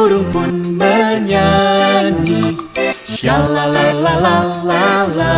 burung pun menyanyi. Shalalalalala,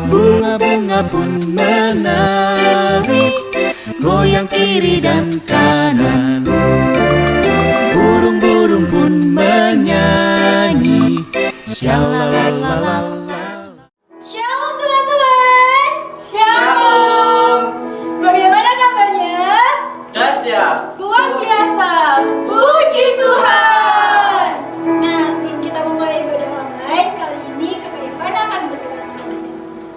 bunga-bunga pun menari, goyang kiri dan kanan. Burung-burung pun menyanyi. Shalalalalala. Shalom teman-teman. Shalom. Bagaimana kabarnya? Dahsyat. Luar biasa. Puji Tuhan. Nah, sebelum kita memulai ibadah online kali ini, Kakak Ivana akan berdoa dulu.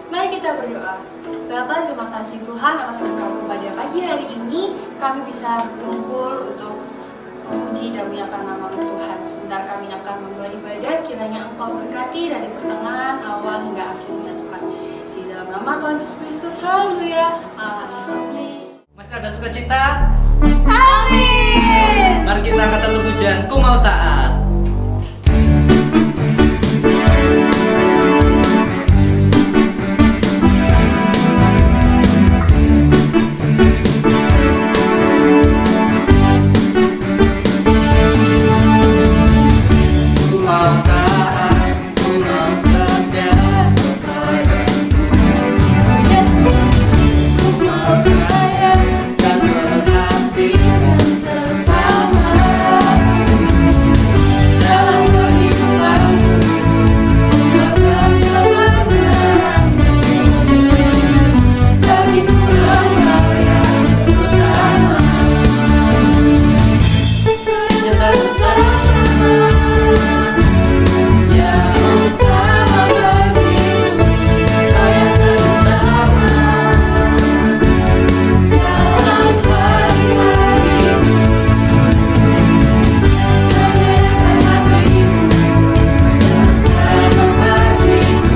Mari kita berdoa. Bapa, terima kasih Tuhan atas berkat-Mu pada pagi hari ini. Kami bisa berkumpul untuk memuji dan memuliakan nama-Mu Tuhan. Sebentar kami akan memulai ibadah, kiranya Engkau berkati dari pertengahan, awal hingga akhirnya Tuhan. Di dalam nama Tuhan Yesus Kristus, haleluya. Amin. Masih ada sukacita? Amin. Mari kita angkat satu pujian, Ku Mau Taat. Ku mau taat, ku mau setia kepadamu, Yesus. Ku mau sayang dan perhatikan sesama dalam kehidupanku. Ku akan kebenaran bagiku Engkau yang utama. Yang utama, yang utama bagiku, Kau yang terutama dalam hari-hariku. Menyerahkan hatiku dan membagiku,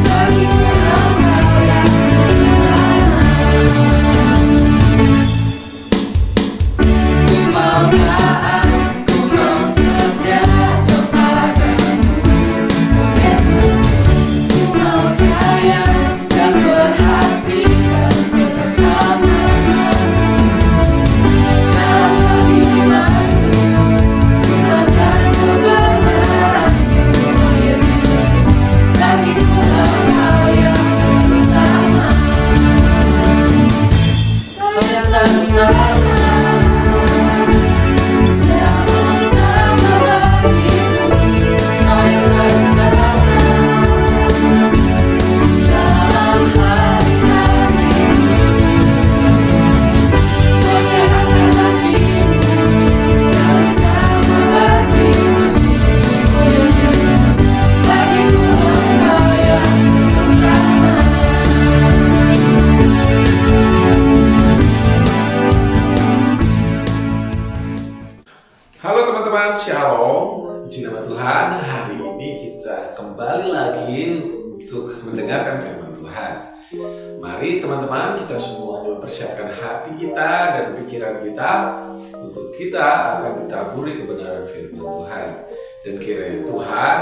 bagiku Engkau yang utama. Ku mau taat, ku mau setia kepadamu, Yesus. Ku mau sayang dan perhatikan sesama dalam kehidupanku. Ku akan kebenaran, Yesus. Bagiku Engkau yang utama, Kau yang terutama. Yang utama bagiku, Kau yang terutama dalam hari-hariku. Menyerahkan hatiku dan utama bagiku, Yesus. Bagiku Engkau yang utama. Halo teman-teman, Shalom. Puji nama Tuhan. Hari ini kita kembali lagi untuk mendengarkan firman Tuhan. Mari teman-teman, kita semuanya mempersiapkan hati kita dan pikiran kita untuk kita akan ditaburi kebenaran firman Tuhan. Dan kiranya Tuhan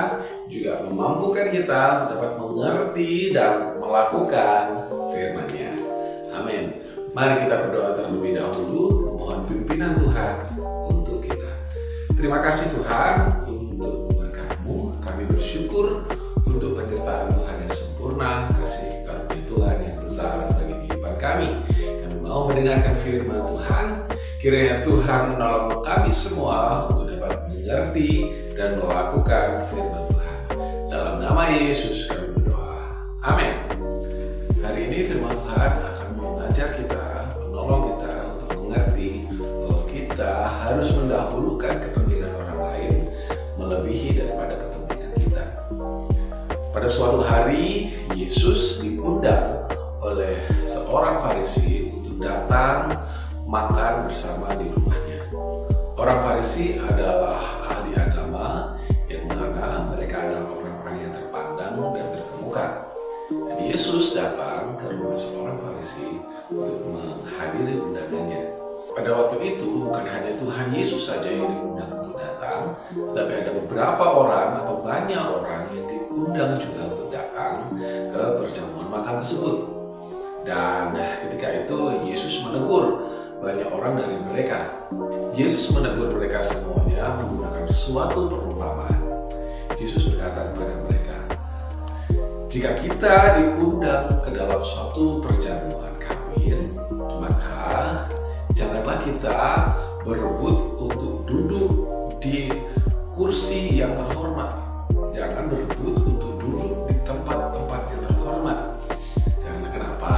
juga memampukan kita untuk dapat mengerti dan melakukan firman-Nya. Amin. Mari kita berdoa terlebih dahulu, mohon pimpinan Tuhan untuk kita. Terima kasih Tuhan untuk berkat-Mu. Kami bersyukur untuk penyertaan Tuhan yang sempurna, kasih karunia Tuhan yang besar bagi kehidupan kami. Kami mau mendengarkan firman Tuhan. Kiranya Tuhan menolong kami semua untuk dapat mengerti dan melakukan firman Tuhan. Dalam nama Yesus kami berdoa. Amin. Hari ini firman Tuhan akan mengajar kita, menolong kita untuk mengerti bahwa kita harus mendahulukan kepentingan orang lain melebihi daripada kepentingan kita. Pada suatu hari, Yesus diundang oleh seorang Farisi untuk datang makan bersama di rumahnya. Orang Farisi adalah ahli agama yang mana mereka adalah orang-orang yang terpandang dan terkemuka. Dan Yesus datang ke rumah seorang Farisi untuk menghadiri undangannya. Pada waktu itu bukan hanya Tuhan Yesus saja yang diundang untuk datang, tetapi ada beberapa orang atau banyak orang yang diundang juga untuk datang ke perjamuan makan tersebut. Dan ketika itu Yesus menegur banyak orang dari mereka. Yesus menegur mereka semuanya menggunakan suatu perumpamaan. Yesus berkata kepada mereka, jika kita diundang ke dalam suatu perjamuan kawin, maka janganlah kita berebut untuk duduk di kursi yang terhormat. Jangan berebut untuk duduk di tempat-tempat yang terhormat. Karena kenapa?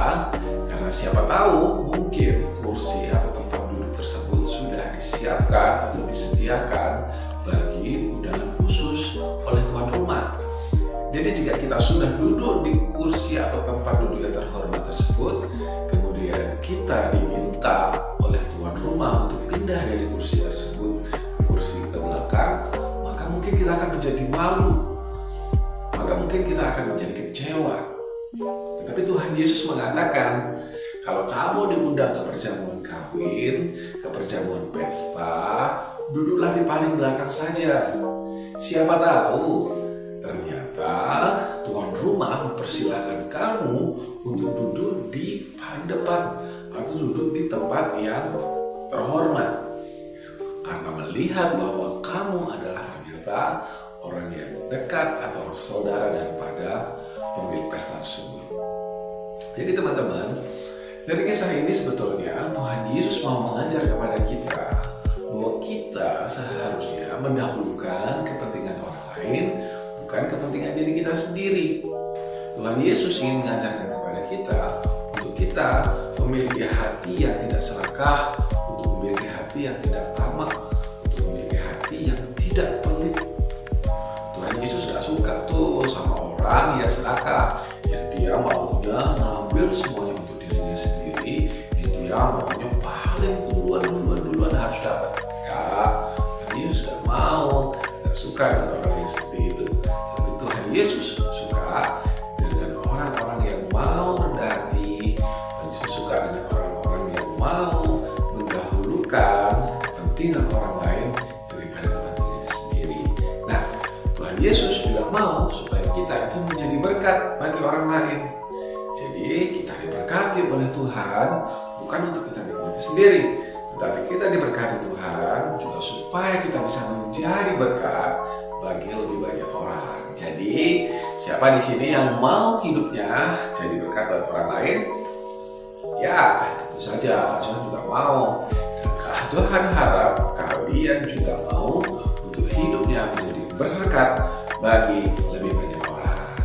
Karena siapa tahu mungkin kursi atau tempat duduk tersebut sudah disiapkan atau disediakan bagi undangan khusus oleh tuan rumah. Jadi jika kita sudah duduk di kursi atau tempat duduk yang terhormat tersebut, kemudian kita diminta oleh tuan rumah untuk pindah dari kursi tersebut ke kursi ke belakang, maka mungkin kita akan menjadi malu, maka mungkin kita akan menjadi kecewa. Tetapi Tuhan Yesus mengatakan, kalau kamu diundang ke perjamuan kawin, ke perjamuan pesta, duduklah di paling belakang saja. Siapa tahu ternyata tuan rumah mempersilahkan kamu untuk duduk di paling depan atau duduk di tempat yang terhormat. Karena melihat bahwa kamu adalah ternyata orang yang dekat atau saudara daripada pemilik pesta tersebut. Jadi teman-teman, dari kisah ini sebetulnya Tuhan Yesus mau mengajar kepada kita bahwa kita seharusnya mendahulukan kepentingan orang lain, bukan kepentingan diri kita sendiri. Tuhan Yesus ingin mengajarkan kepada kita untuk kita memiliki hati yang tidak serakah, untuk memiliki hati yang tidak tamak, untuk memiliki hati yang tidak pelit. Tuhan Yesus gak suka tuh sama orang yang serakah, yang dia maunya ngambil semuanya untuk dirinya sendiri, yang dia maunya paling duluan harus dapat. Ya, Tuhan Yesus gak mau, gak suka dengan orang yang seperti itu. Tapi Tuhan Yesus suka dengan orang-orang yang mau rendah hati. Tuhan Yesus suka dengan orang-orang yang mau mendahulukan kepentingan orang lain daripada kepentingannya sendiri. Nah, Tuhan Yesus juga mau supaya kita itu menjadi berkat bagi orang lain. Jadi kita diberkati oleh Tuhan bukan untuk kita nikmati sendiri, tetapi kita diberkati Tuhan juga supaya kita bisa menjadi berkat bagi lebih banyak orang. Jadi siapa di sini yang mau hidupnya jadi berkat bagi orang lain? Ya, tentu saja Kak Johan juga mau. Dan Kak Johan harap kalian juga mau untuk hidupnya menjadi berkat bagi lebih banyak orang.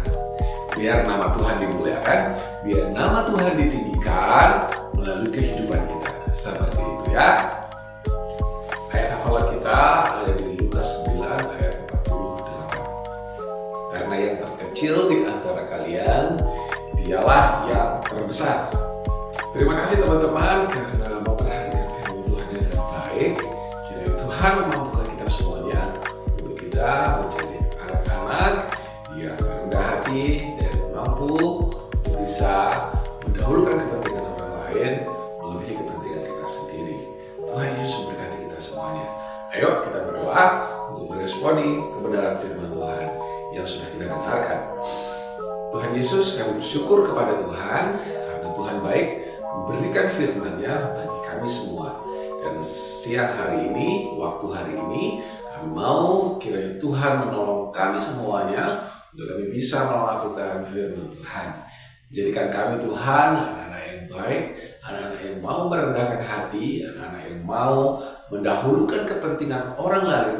Biar nama Tuhan dimuliakan, biar nama Tuhan ditinggikan melalui kehidupan kita. Seperti itu ya. Ayat hafalan kita ada di Lukas 9 ayat 48. Karena yang terkecil di antara kalian, dialah yang terbesar. Terima kasih teman-teman karena memperhatikan firman Tuhan dengan baik. Kiranya Tuhan memampukan kita semuanya untuk kita menjadi anak-anak yang rendah hati dan mampu untuk bisa mendahulukan kepentingan orang lain melebihi kepentingan kita sendiri. Tuhan Yesus memberkati kita semuanya. Ayo kita berdoa untuk meresponi kebenaran firman Tuhan yang sudah kita dengarkan. Tuhan Yesus, kami bersyukur kepada Tuhan karena Tuhan baik memberikan firman-Nya bagi kami semua. Dan siang hari ini, waktu hari ini, kami mau kiranya Tuhan menolong kami semuanya untuk kami bisa melakukan firman Tuhan. Jadikan kami Tuhan anak-anak yang baik, anak-anak yang mau merendahkan hati, anak-anak yang mau mendahulukan kepentingan orang lain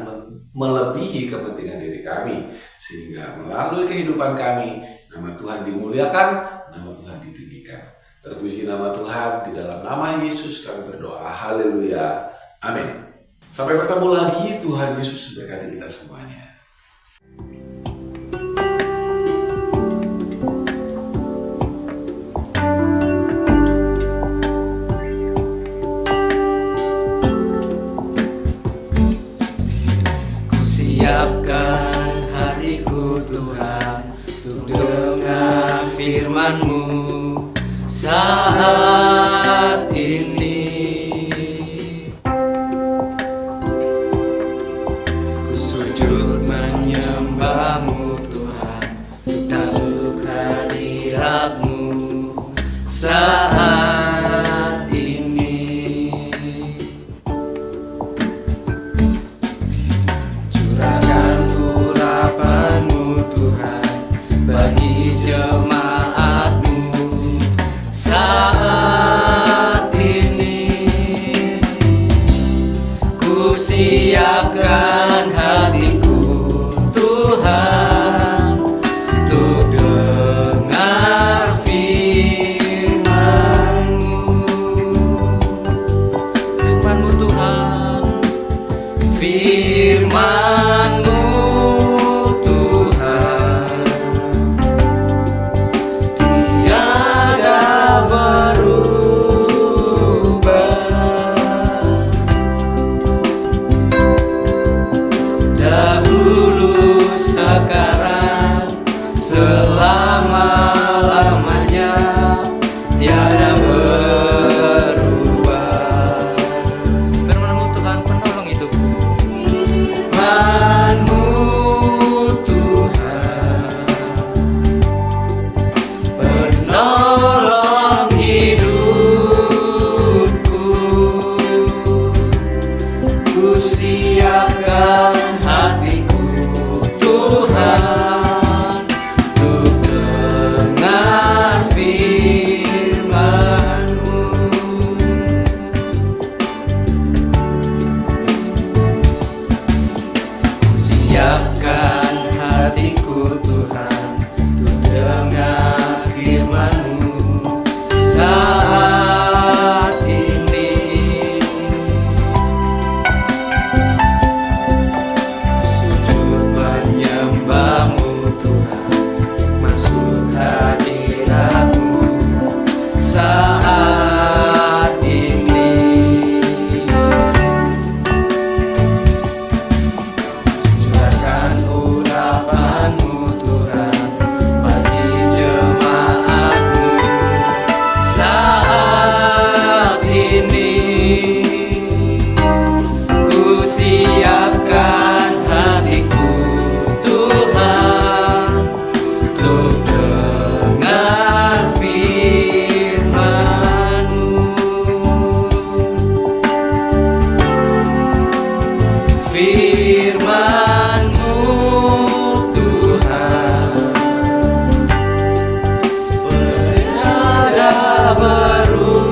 melebihi kepentingan diri kami. Sehingga melalui kehidupan kami, nama Tuhan dimuliakan, nama Tuhan ditinggikan. Terpuji nama Tuhan, di dalam nama Yesus kami berdoa. Haleluya. Amin. Sampai bertemu lagi, Tuhan Yesus memberkati kita semuanya. Siapkan hatiku Tuhan untuk dengar firman-Mu saat ini. Ku sujud siapkan hatiku Tuhan untuk dengar firman-Mu. Firman-Mu Tuhan, firman-Mu Tuhan, tiada berubah. Dahulu, sekarang, selama-lamanya, tiada berubah. Firman-Mu Tuhan penolong hidupku. Firman-Mu Tuhan penolong hidupku. Ku siapkan hatiku Tuhan untuk dengar firman-Mu. Ku siapkan hatiku Tuhan untuk dengar firman-Mu saat ini. Sujud menyembah-Mu Tuhan, masuk hadirat-Mu saat ini. Curahkan urapan-Mu Tuhan bagi jemaat-Mu saat ini. Ku siapkan hatiku Tuhan untuk dengar firman-Mu. Firman-Mu Tuhan tiada berubah.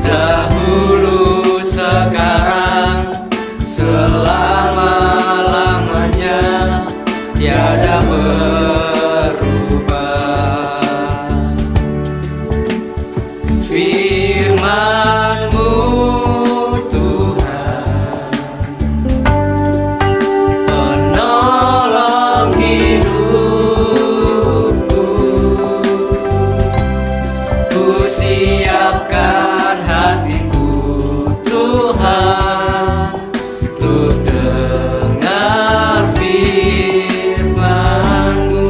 Dahulu, sekarang, selama-lamanya, tiada berubah. Firman-Mu Tuhan penolong hidupku. Ku siapkan hatiku Tuhan untuk dengar firman-Mu.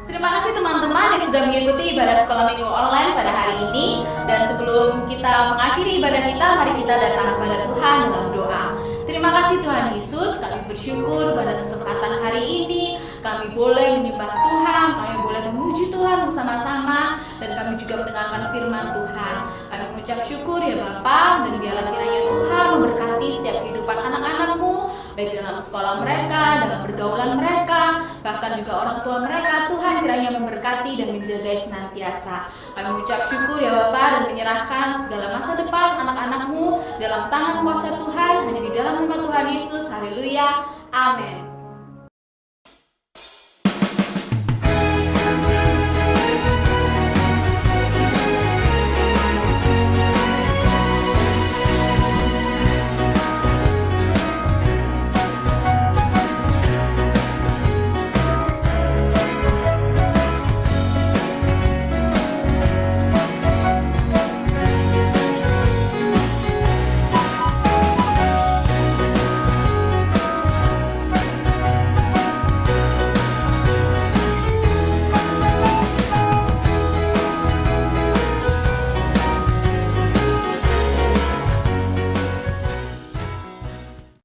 Terima kasih teman-teman yang sudah mengikuti ibadah sekolah minggu online pada hari ini. Dan sebelum kita mengakhiri ibadah kita, mari kita datang kepada Tuhan dalam doa. Terima kasih Tuhan Yesus, kami bersyukur pada kesempatan hari ini. Kami boleh menyembah Tuhan, kami boleh memuji Tuhan bersama-sama, dan kami juga mendengarkan firman Tuhan. Kami mengucap syukur ya Bapa, dan biarlah kiranya Tuhan memberkati setiap kehidupan anak-anak-Mu, baik dalam sekolah mereka, dalam pergaulan mereka, bahkan juga orang tua mereka. Tuhan kiranya memberkati dan menjaga senantiasa. Kami mengucap syukur ya Bapa, dan menyerahkan segala masa depan anak-anak-Mu dalam tangan kuasa Tuhan, hanya di dalam nama Tuhan Yesus. Haleluya, amin.